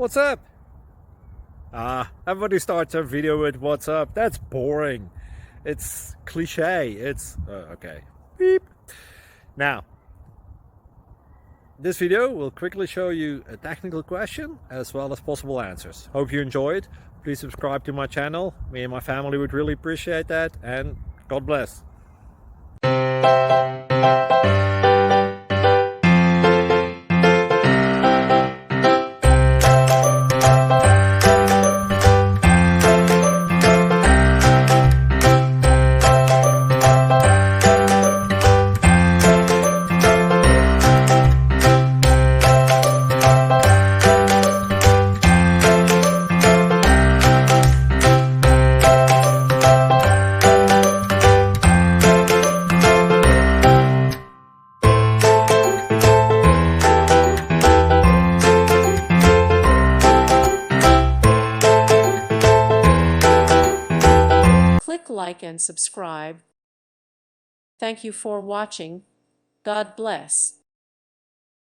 What's up? Everybody starts their video with what's up. That's boring. It's cliche. It's okay. Beep. Now, this video will quickly show you a technical question as well as possible answers. Hope you enjoyed. Please subscribe to my channel. Me and my family would really appreciate that, and God bless. Click like and subscribe. Thank you for watching. God bless.